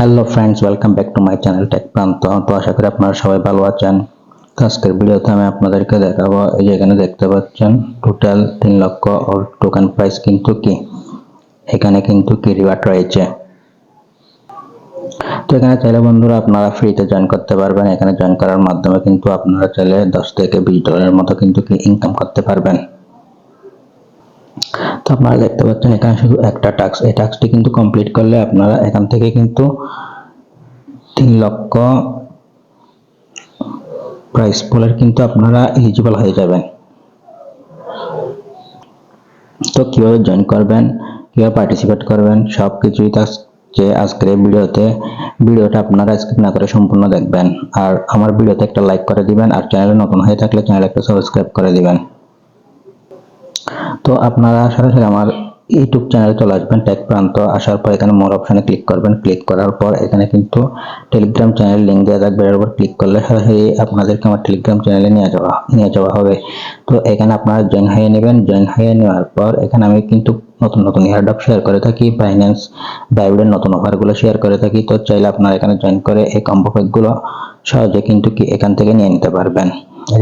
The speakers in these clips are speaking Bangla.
Hello friends, welcome back to my channel Tech Pranto. তো আশা করি আপনারা সবাই ভালো আছেন। তো আজকের ভিডিওতে আমি আপনাদেরকে দেখাবো, এই যে এখানে দেখতে পাচ্ছেন টোটাল 3 লক্ষ ওর টোকেন প্রাইস কিন্তু কি এখানে কিন্তু কি রিওয়ার্ড রয়েছে। তো এখানে চাইলে বন্ধুরা আপনারা ফ্রিতে জয়েন করতে পারবেন। এখানে জয়েন করার মাধ্যমে কিন্তু আপনারা চাইলে 10 থেকে 20 ডলারের মতো কিন্তু কি ইনকাম করতে পারবেন। তো আপনারা দেখতে পাচ্ছেন এখানে শুধু একটা টাস্ক, এই টাস্কটি কিন্তু কমপ্লিট করলে আপনারা এখান থেকে কিন্তু 3 লক্ষ প্রাইস পুলের কিন্তু আপনারা এলিজিবল হয়ে যাবেন। তো কিভাবে জয়েন করবেন, কিভাবে পার্টিসিপেট করবেন, সবকিছুই আজকের এই ভিডিওটা আপনারা স্কিপ না করে সম্পূর্ণ দেখবেন। আর আমার ভিডিওতে একটা লাইক করে দিবেন, আর চ্যানেলে নতুন হয়ে থাকলে চ্যানেল একটা সাবস্ক্রাইব করে দিবেন। তো আপনারা সরাসরি আমার ইউটিউব চ্যানেলে চলে আসবেন টেক প্রান্ত। আসার পর এখানে মোর অপশনে ক্লিক করবেন। ক্লিক করার পর এখানে কিন্তু টেলিগ্রাম চ্যানেল লিংক দেওয়া থাকবে, এর উপর ক্লিক করলে সরাসরি আপনাদেরকে আমার টেলিগ্রাম চ্যানেলে নিয়ে যাওয়া হবে। তো এখানে আপনারা জয়েন হয়ে নেবেন। জয়েন হয়ে নেওয়ার পর এখানে আমি কিন্তু নতুন এয়ারড্রপ শেয়ার করে থাকি, বাইন্যান্স বাইবিটের নতুন অফারগুলো শেয়ার করে থাকি। তো চাইলে আপনারা এখানে জয়েন করে এই কম্বো প্যাকগুলো সহজে কিন্তু কি এখান থেকে নিয়ে নিতে পারবেন।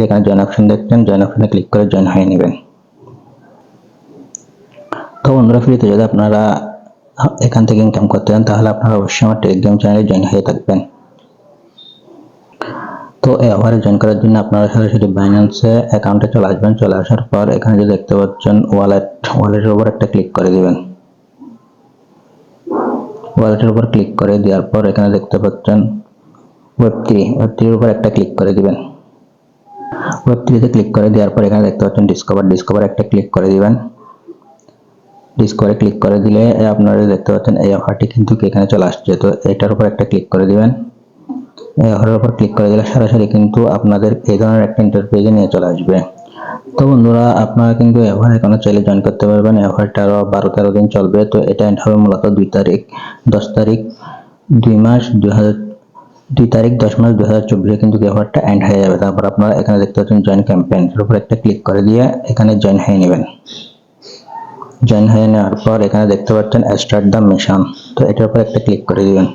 এখানে জয়েন অপশন দেখছেন, জয়েন অপশনে ক্লিক করে জয়েন হয়ে নেবেন। তো বন্ধুরা, ফ্রিতে যদি আপনারা এখান থেকে ইনকাম করতে চান তাহলে আপনারা অবশ্যই আমার টেলিগ্রাম চ্যানেলে জয়েন হয়ে থাকবেন। তো এই অফারে জয়েন করার জন্য আপনারা সরাসরি বাইন্যান্সে অ্যাকাউন্টে চলে আসবেন। চলে আসার পর এখানে যে দেখতে পাচ্ছেন ওয়ালেটের উপর একটা ক্লিক করে দিবেন। ওয়ালেটের উপর ক্লিক করে দেওয়ার পর এখানে দেখতে পাচ্ছেন ওয়েব3 উপর একটা ক্লিক করে দিবেন। ওয়েব3 তে ক্লিক করে দেওয়ার পর এখানে দেখতে পাচ্ছেন ডিসকভার একটা ক্লিক করে দিবেন। ডিসকভারে ক্লিক করে দিলে আপনারা দেখতে পাচ্ছেন এই অফারটি কিন্তু এখানে চলে আসছে। তো এটার উপর একটা ক্লিক করে দিবেন। এই অফারের উপর ক্লিক করে দিলে সরাসরি কিন্তু আপনাদের এই ধরনের একটা ইন্টারফেসে নিয়ে চলে আসবে। তো বন্ধুরা, আপনারা কিন্তু এবার এখনো চাইলে জয়েন করতে পারবেন। অফারটা আরো 12-13 দিন চলবে। তো এটা এন্ড হবে মূলত 10 তারিখ 10 মাস 2024 কিন্তু অফারটা এন্ড হয়ে যাবে। তারপর আপনারা এখানে দেখতে পাচ্ছেন জয়েন ক্যাম্পেইন, এর উপর একটা ক্লিক করে দিয়ে এখানে জয়েন হয়ে নেবেন। জয়েন হয়ে নেওয়ার পর এখানে দেখতে পাচ্ছেন স্টার্ট দ্য মিশন, তো এটার উপর একটা ক্লিক করে দিবেন।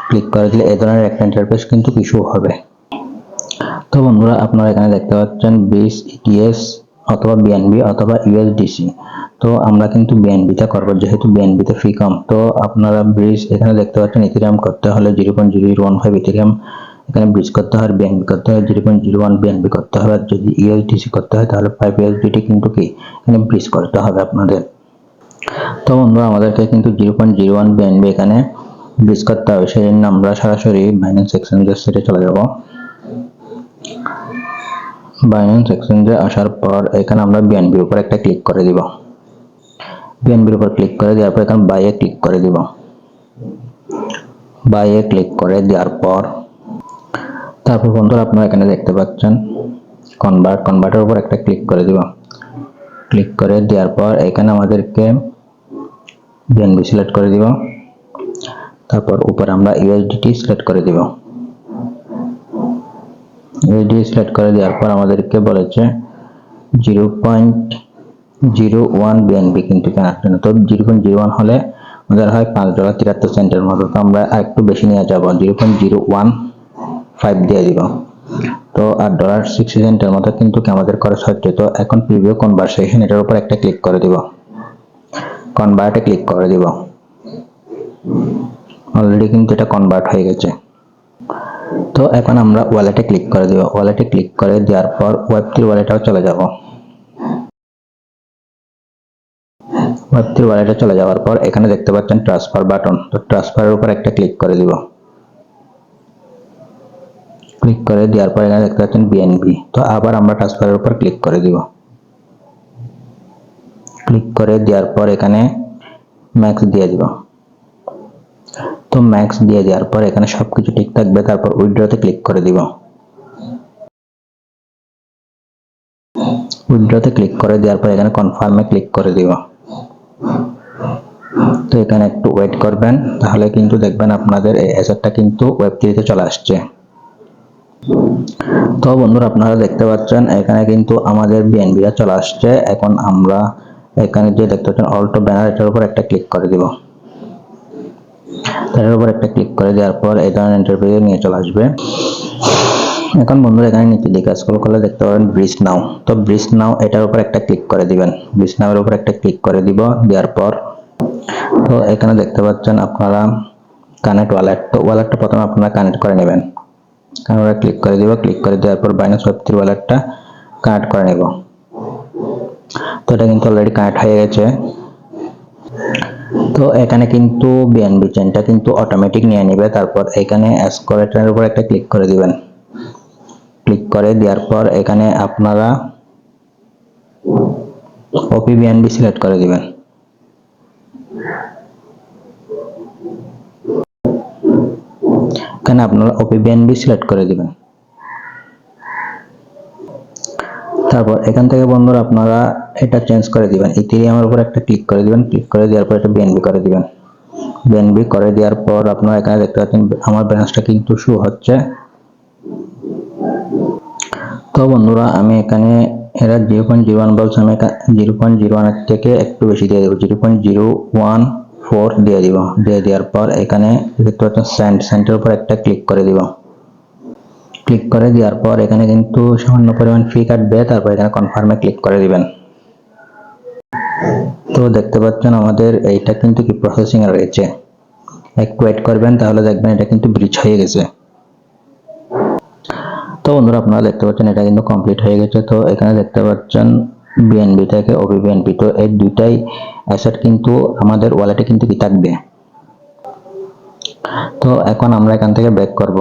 ক্লিক করে দিলে এই ধরনের একটা ইন্টারফেস কিন্তু কিছু হবে। তো বন্ধুরা, আপনারা এখানে দেখতে পাচ্ছেন BIS ETS অথবা BNB অথবা USDC। তো আমরা কিন্তু BNB তে করব, যেহেতু BNB তে ফি কম। তো আপনারা ব্রিজ এখানে দেখতে পাচ্ছেন ইথেরিয়াম করতে হলে 0.0015 ইথেরিয়াম এখানে ব্রিজ করতে হয়, BNB করতে হয় 0.01 BNB করতে হবে। আর যদি USDC করতে হয় তাহলে 5 USDT কিন্তু কি এখানে ব্রিজ করতে হবে আপনাদের। তো বন্ধুরা, আমাদেরকে কিন্তু 0.01 BNB এখানে ব্রিজ করতে হবে। সেই জন্য আমরা সরাসরি বাইন্যান্স এক্সচেঞ্জের সাইটে চলে যাব। বাইন্যান্স এক্সচেঞ্জে আসার পর এখানে আমরা BNB উপর একটা ক্লিক করে দিব। BNB উপর ক্লিক করে দেওয়ার পর এখানে বাইয়ে ক্লিক করে দিব। বাইয়ে ক্লিক করে দেওয়ার পর তারপর বন্ধুরা, আপনারা এখানে দেখতে পাচ্ছেন কনভার্টের উপর একটা ক্লিক করে দিব। ক্লিক করে দেওয়ার পর এখানে আমাদেরকে BNB সিলেক্ট করে দিব। তারপর উপরে আমরা USDT সিলেক্ট করে দিব। USDT সিলেক্ট করে দেওয়ার পর আমাদেরকে বলেছে 0.01 BNB কিন্তু কেনার জন্য। তো 0.01 হলে আমাদের হয় $5.73 মতো। তো আমরা একটু বেশি নিয়ে যাব, 0.015 দিয়ে দিব। তো আর $0.60 মতো কিন্তু আমাদের খরচ হচ্ছে। তো এখন প্রিভিউ কনভারসেশন এটার উপর একটা ক্লিক করে দিব। কনভার্টে ক্লিক করে দিব। অলরেডি কিন্তু এটা কনভার্ট হয়ে গেছে। তো এখন আমরা ওয়ালেটে ক্লিক করে দিব। ওয়ালেটে ক্লিক করে দেওয়ার পর ওয়েব3 ওয়ালেটেও চলে যাব। ওয়েব3 ওয়ালেটে চলে যাওয়ার পর এখানে দেখতে পাচ্ছেন ট্রান্সফার বাটন। তো ট্রান্সফারের উপর একটা ক্লিক করে দিব। ক্লিক করে দেওয়ার পর এখানে দেখতে পাচ্ছেন BNB। তো আবার আমরা ট্রান্সফারের উপর ক্লিক করে দিব। ক্লিক করে দেওয়ার পর এখানে ম্যাক্স দিয়ে দিব। তো ম্যাক্স দিয়ে দেওয়ার পর এখানে সবকিছু ঠিক থাকবে। তারপর উইথড্রতে ক্লিক করে দিব। উইথড্রতে ক্লিক করে দেওয়ার পর এখানে কনফার্মে ক্লিক করে দিব। তো এখানে একটু ওয়েট করবেন, তাহলে কিন্তু দেখবেন আপনাদের এই অ্যাসেটটা কিন্তু ওয়েব3 তে চলে আসছে। তো বন্ধুরা, আপনারা দেখতে পাচ্ছেন এখানে কিন্তু আমাদের BNB চলে আসছে। এখন আমরা এখানে যে দেখতে পাচ্ছেন অল্টো ব্যানার, এটার উপর একটা ক্লিক করে দিব। তার উপর একটা ক্লিক করে দেওয়ার পর এই ধরনের ইন্টারভিউ নিয়ে চলে আসবে। এখন বন্ধুরা এখানে নিচের দিকে স্ক্রল করলে দেখতে পাবেন ব্রিজ নাও। তো ব্রিজ নাও এটার উপর একটা ক্লিক করে দিবেন। ব্রিজ নাও এর উপর একটা ক্লিক করে দিব, দেওয়ার পর তো এখানে দেখতে পাচ্ছেন আপনারা কানেক্ট ওয়ালেট। তো ওয়ালেটটা প্রথমে আপনারা কানেক্ট করে নেবেন। আমরা ক্লিক করে দিব, ক্লিক করে দেওয়ার পর বাইন্যান্স ওয়েব3 ওয়ালেটটা কানেক্ট করে নেব। তো এটা কিন্তু অলরেডি কানেক্ট হয়ে গেছে। তো এখানে কিন্তু বিএনবি চেনটা কিন্তু অটোমেটিক নিয়ে নেবে। তারপর এখানে এসকোলেটরের উপর একটা ক্লিক করে দিবেন। ক্লিক করে দেওয়ার পর এখানে আপনারা ওপি বিএনবি সিলেক্ট করে দিবেন। এখানে আপনারা ওপি বিএনবি সিলেক্ট করে দিবেন। তারপর এখান থেকে বন্ধুরা আপনারা এটা চেঞ্জ করে দিবেন। ইথেরিয়ামের উপর একটা ক্লিক করে দিবেন। ক্লিক করে দেওয়ার পর এটা বিএনবি করে দিবেন। বিএনবি করে দেওয়ার পর আপনারা এখানে দেখতে পাচ্ছেন আমার ব্যালেন্সটা কিন্তু শো হচ্ছে। তো বন্ধুরা আমি এখানে এরা 0.01 বলছে, আমি 0.01 এর থেকে একটু বেশি দিয়ে দেবো, 0.014 দিয়ে দিব। দিয়ে দেওয়ার পর এখানে দেখতে পাচ্ছেন সেন্টের উপর একটা ক্লিক করে দিব। ক্লিক করে দেওয়ার পর এখানে কিন্তু সামান্য পরিমাণ ফি কাটবে। তারপর এখানে কনফার্মে ক্লিক করে দিবেন। তো দেখতে পাচ্ছেন আমাদের এইটা কিন্তু কি প্রসেসিং এ রয়েছে। একটু ওয়েট করবেন, তাহলে দেখবেন এটা কিন্তু ব্রিজ হয়ে গেছে। তো বন্ধুরা আপনারা দেখতে পাচ্ছেন এটা কিন্তু কমপ্লিট হয়ে গেছে। তো এখানে দেখতে পাচ্ছেন বিএনবি থেকে ওপি বিএনবি, তো এই দুইটাই অ্যাসেট কিন্তু আমাদের ওয়ালেটে কিন্তু কি থাকবে। তো এখন আমরা এখান থেকে ব্যাক করব।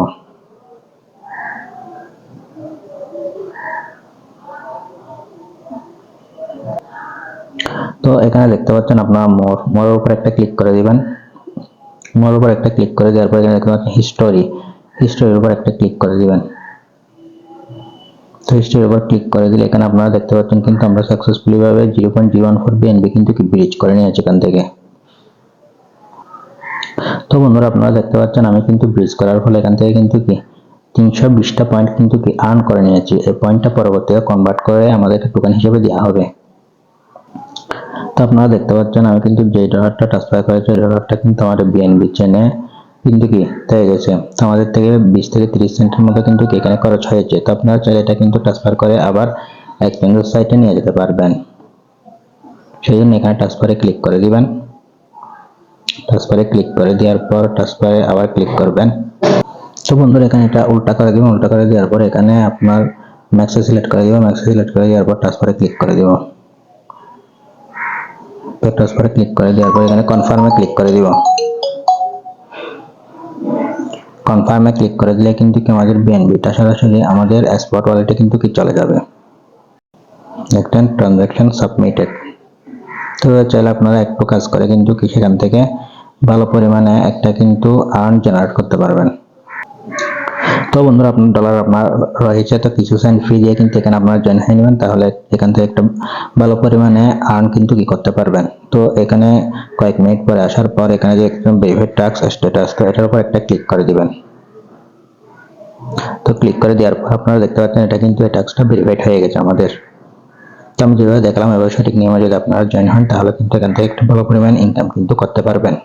তো এখানে দেখতে পাচ্ছেন আপনারা মোর উপর একটা ক্লিক করে দিবেন। মোর উপর একটা ক্লিক করে দেওয়ার পর এখানে দেখতে পাচ্ছেন হিস্টোরির উপর একটা ক্লিক করে দিবেন। তো হিস্টোরির উপর ক্লিক করে দিলে এখানে আপনারা দেখতে পাচ্ছেন কিন্তু আমরা সাকসেসফুলি ভাবে 0.014 বিএনবি কিন্তু কি ব্রিজ করে নিয়েছি এখান থেকে। তো বন্ধুরা আপনারা দেখতে পাচ্ছেন আমি কিন্তু ব্রিজ করার ফলে এখান থেকে কিন্তু কি 320টা পয়েন্ট কিন্তু কি আর্ন করে নিয়েছি। এই পয়েন্টটা পরবর্তীতে কনভার্ট করে আমাদেরকে টোকেন হিসেবে দেওয়া হবে। তো আপনারা দেখতে পাচ্ছেন আমি কিন্তু যে ডলারটা ট্রান্সফার করেছি এই ডলারটা কিন্তু আমাদের বিএনবি চেনে কিন্তু কি থেকে গেছে। তো আমাদের থেকে 20 থেকে 30 সেন্টের মতো কিন্তু এখানে খরচ হয়েছে। তো আপনারা চাইলে এটা কিন্তু ট্রান্সফার করে আবার এক্সচেঞ্জ সাইটে নিয়ে যেতে পারবেন। সেই জন্য এখানে ট্রান্সফারে ক্লিক করে দিবেন। ট্রান্সফারে ক্লিক করে দেওয়ার পর ট্রান্সফারে আবার ক্লিক করবেন। তো বন্ধুরা এখানে এটা উল্টা করে দিবেন। উল্টা করে দেওয়ার পর এখানে আপনার ম্যাক্সে সিলেক্ট করে দিব। ম্যাক্সে সিলেক্ট করে দেওয়ার পর ট্রান্সফারে ক্লিক করে দিব। তো ট্রান্সফারে ক্লিক করে দেওয়ার পর এখানে কনফার্মে ক্লিক করে দিব। কনফার্মে ক্লিক করে দিলে কিন্তু কি আমাদের বিএনবিটা সরাসরি আমাদের স্পট ওয়ালেটে কিন্তু কি চলে যাবে। দেখেন ট্রানজাকশন সাবমিটেড। তো চাইলে আপনারা একটু কাজ করে কিন্তু কি সেখান থেকে ভালো পরিমাণে একটা কিন্তু আর্ন জেনারেট করতে পারবেন। তো বন্ধুরা আপনার ডলার আপনার রয়েছে, তো কিছু সেন্ট ফ্রি দিয়ে কিন্তু এখানে আপনারা জয়েন হয়ে নেবেন, তাহলে এখান থেকে একটা ভালো পরিমাণে আর্ন কিন্তু কি করতে পারবেন। তো এখানে কয়েক মিনিট পরে আসার পর এখানে যে ভেরিফাইড টাস্ক স্ট্যাটাস, তো এটার উপর একটা ক্লিক করে দিবেন। তো ক্লিক করে দেওয়ার পর আপনারা দেখতে পাচ্ছেন এটা কিন্তু এই টাস্কটা ভেরিফাইড হয়ে গেছে আমাদের। তো আমি যেভাবে দেখলাম এবার সঠিক নিয়মে যদি আপনারা জয়েন হন তাহলে কিন্তু এখান থেকে একটু ভালো পরিমাণ ইনকাম কিন্তু করতে পারবেন।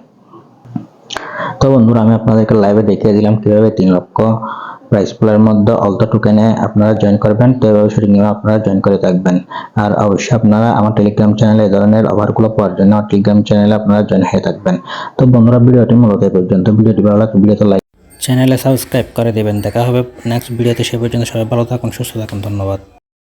তো বন্ধুরা আমি আপনাদেরকে লাইভে দেখিয়ে দিলাম কিভাবে 3 লক্ষ প্রাইস পুলের মধ্যে অলতো টোকেনে আপনারা জয়েন করবেন। তো এভাবে সঠিক নিয়মে আপনারা জয়েন করে থাকবেন। আর অবশ্যই আপনারা আমার টেলিগ্রাম চ্যানেলে এই ধরনের অফারগুলো পাওয়ার জন্য আমার টেলিগ্রাম চ্যানেলে আপনারা জয়েন হয়ে থাকবেন। তো বন্ধুরা ভিডিওটি মূলত এই পর্যন্ত। ভিডিওটি ভালো লাগলে ভিডিওতে লাইক, চ্যানেলে সাবস্ক্রাইব করে দেবেন। দেখা হবে নেক্সট ভিডিওতে। সে পর্যন্ত সবাই ভালো থাকুন, সুস্থ থাকুন। ধন্যবাদ।